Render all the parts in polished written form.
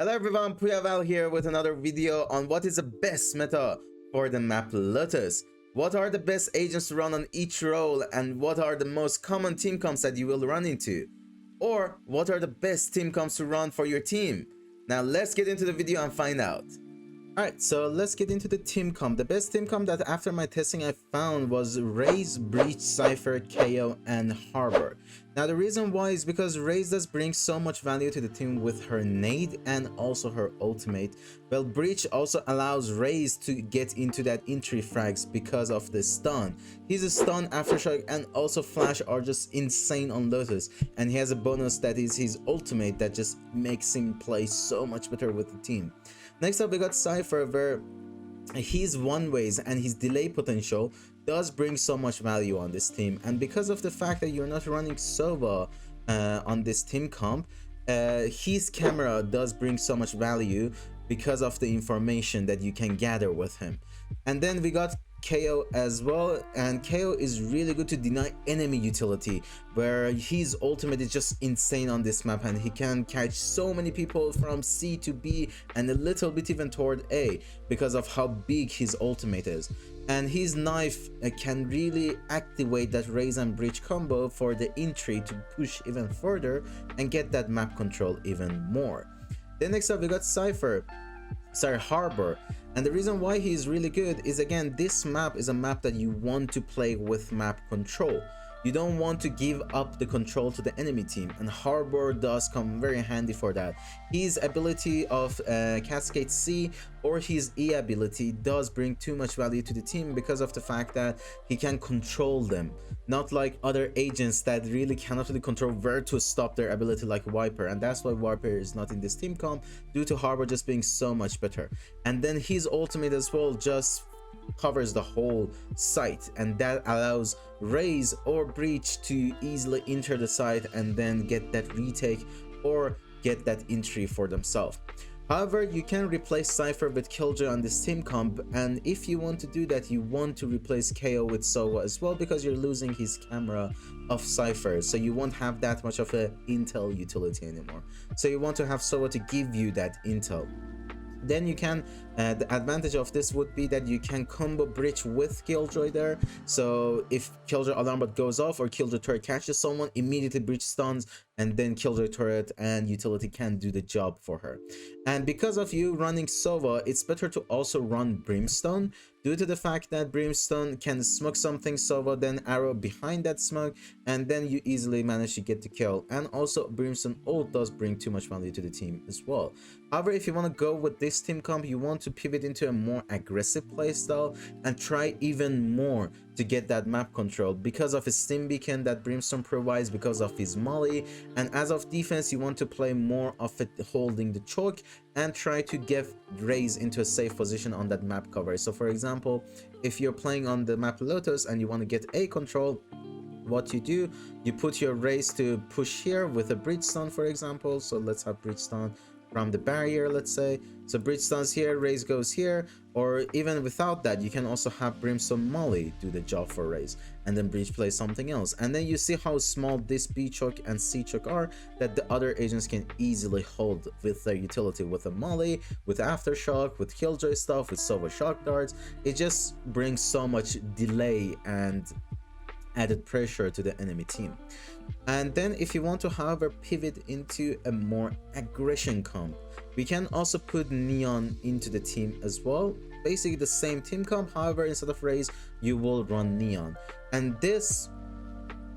Hello everyone, Val here with another video on what is the best meta for the map Lotus. What are the best agents to run on each role, and what are the most common team comps that you will run into? Or what are the best team comps to run for your team? Now let's get into the video and find out. Alright, so let's get into the team comp. The best team comp that after my testing I found was Raze, Breach, Cypher, KO, and Harbor. Now the reason why is because Raze does bring so much value to the team with her nade and also her ultimate. Well, Breach also allows Raze to get into that entry frags because of the stun. His stun, aftershock, and also flash are just insane on Lotus, and he has a bonus that is his ultimate that just makes him play so much better with the team. Next up we got Cypher, where his one ways and his delay potential does bring so much value on this team, and because of the fact that you're not running Sova on this team comp, his camera does bring so much value because of the information that you can gather with him. And then we got KO as well, and KO is really good to deny enemy utility, where his ultimate is just insane on this map and he can catch so many people from C to B and a little bit even toward A because of how big his ultimate is. And his knife can really activate that Raze and Breach combo for the entry to push even further and get that map control even more. Then next up we got Harbor. And the reason why he is really good is, again, this map is a map that you want to play with map control. You don't want to give up the control to the enemy team, and Harbor does come very handy for that. His ability of Cascade C or his E ability does bring too much value to the team because of the fact that he can control them, not like other agents that really cannot really control where to stop their ability, like Viper, and that's why Viper is not in this team comp due to Harbor just being so much better. And then his ultimate as well just covers the whole site, and that allows Raze or Breach to easily enter the site and then get that retake or get that entry for themselves. However, you can replace Cypher with Killjoy on this team comp, and if you want to do that, you want to replace KO with Sova as well, because you're losing his camera of Cypher, so you won't have that much of a intel utility anymore. So you want to have Sova to give you that intel. Then you can, the advantage of this would be that you can combo Breach with Killjoy there. So if Killjoy alarm bot goes off or Killjoy turret catches someone, immediately Breach stuns, and then Killjoy turret and utility can do the job for her. And because of you running Sova, it's better to also run Brimstone, due to the fact that Brimstone can smoke something Sova, then arrow behind that smoke, and then you easily manage to get the kill. And also Brimstone ult does bring too much value to the team as well. However, if you want to go with this team comp, you want to pivot into a more aggressive playstyle and try even more to get that map control because of his stim beacon that Brimstone provides, because of his molly. And as of defense, you want to play more of it holding the choke and try to get Raze into a safe position on that map cover. So for example, if you're playing on the map Lotus and you want to get A control, what you do, you put your Raze to push here with a Breach stun, for example. So let's have Breach stun from the barrier, let's say. So Breach stuns here, Raze goes here, or even without that, you can also have Brimstone Molly do the job for Raze, and then Breach plays something else. And then you see how small this B choke and C choke are that the other agents can easily hold with their utility, with a Molly, with Aftershock, with Killjoy stuff, with Sova shock darts. It just brings so much delay and added pressure to the enemy team. And then if you want to, however, pivot into a more aggression comp, we can also put Neon into the team as well. Basically the same team comp, however, instead of Raze, you will run Neon. And this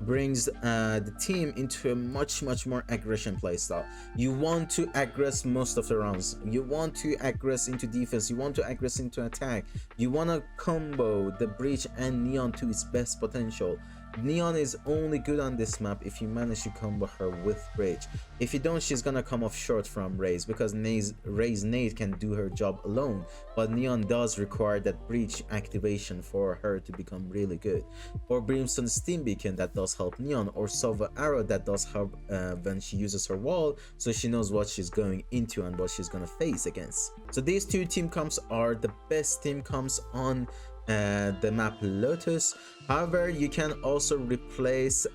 brings the team into a much more aggression playstyle. You want to aggress most of the rounds, you want to aggress into defense, you want to aggress into attack, you want to combo the Breach and Neon to its best potential. Neon is only good on this map if you manage to combo her with Breach. If you don't, she's gonna come off short from Raze, because Raze nade can do her job alone, but Neon does require that Breach activation for her to become really good. Or Brimstone Steam Beacon that does help Neon, or Sova Arrow that does help when she uses her wall, so she knows what she's going into and what she's gonna face against. So these two team comps are the best team comps on the map Lotus. However, you can also replace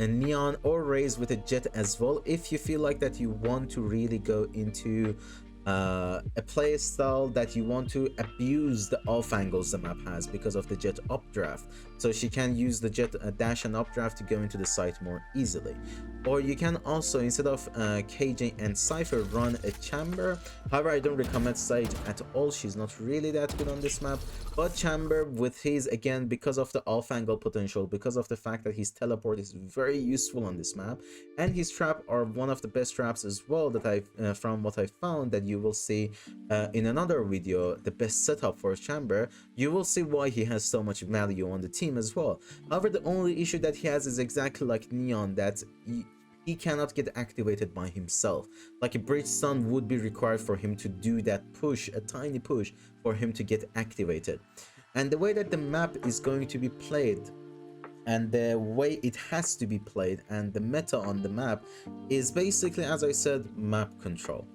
a Neon or Raze with a Jett as well, if you feel like that you want to really go into a play style that you want to abuse the off angles the map has because of the Jett updraft, so she can use the Jett dash and updraft to go into the site more easily. Or you can also, instead of KJ and Cypher, run a Chamber. However, I don't recommend Sage at all. She's not really that good on this map, but Chamber with his, again, because of the off angle potential, because of the fact that his teleport is very useful on this map, and his trap are one of the best traps as well that I from what I found, that you will see in another video, the best setup for Chamber. You will see why he has so much value on the team as well. However, the only issue that he has is exactly like Neon, that he cannot get activated by himself. Like a Bridge Stun would be required for him to do that push, a tiny push, for him to get activated. And the way that the map is going to be played, and the way it has to be played, and the meta on the map is basically, as I said, map control.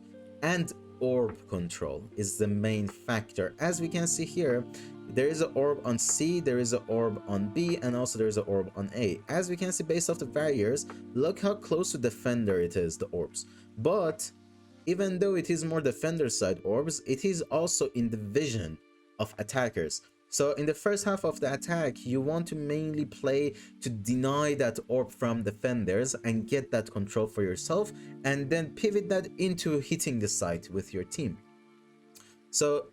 And orb control is the main factor. As we can see here, there is an orb on C, there is an orb on B, and also there is an orb on A. As we can see, based off the barriers, look how close to defender it is, the orbs. But even though it is more defender side orbs, it is also in the vision of attackers. So in the first half of the attack, you want to mainly play to deny that orb from defenders and get that control for yourself, and then pivot that into hitting the site with your team. So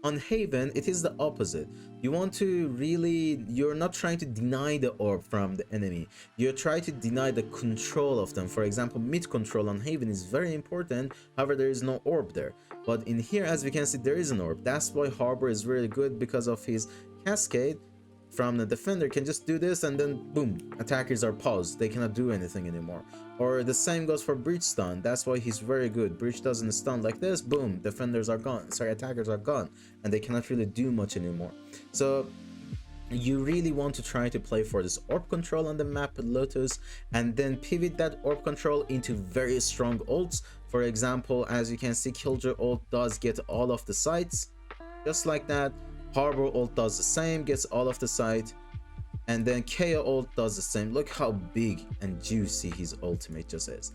on Haven, it is the opposite. You want to really, you're not trying to deny the orb from the enemy, you're trying to deny the control of them. For example, mid control on Haven is very important, however there is no orb there. But in here, as we can see, there is an orb. That's why Harbor is really good, because of his cascade from the defender, can just do this and then boom, attackers are paused, they cannot do anything anymore. Or the same goes for Breach Stun. That's why he's very good. Breach doesn't stun like this, boom, defenders are gone, sorry, attackers are gone, and they cannot really do much anymore. So you really want to try to play for this orb control on the map Lotus, and then pivot that orb control into very strong ults. For example, as you can see, Killjoy ult does get all of the sites, just like that. Harbor ult does the same, gets all of the site, and then KO ult does the same. Look how big and juicy his ultimate just is.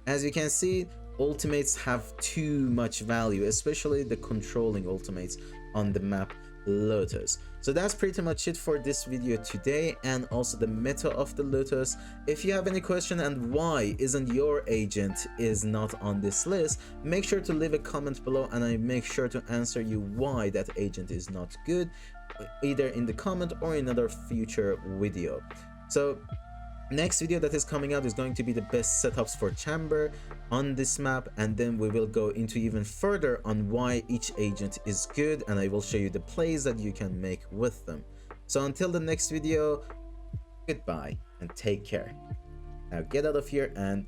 As you can see, ultimates have too much value, especially the controlling ultimates on the map Lotus. So that's pretty much it for this video today, and also the meta of the Lotus. If you have any question and why isn't your agent is not on this list, make sure to leave a comment below, and I make sure to answer you why that agent is not good, either in the comment or in another future video. So next video that is coming out is going to be the best setups for Chamber on this map, and then we will go into even further on why each agent is good, and I will show you the plays that you can make with them. So until the next video, goodbye and take care. Now get out of here and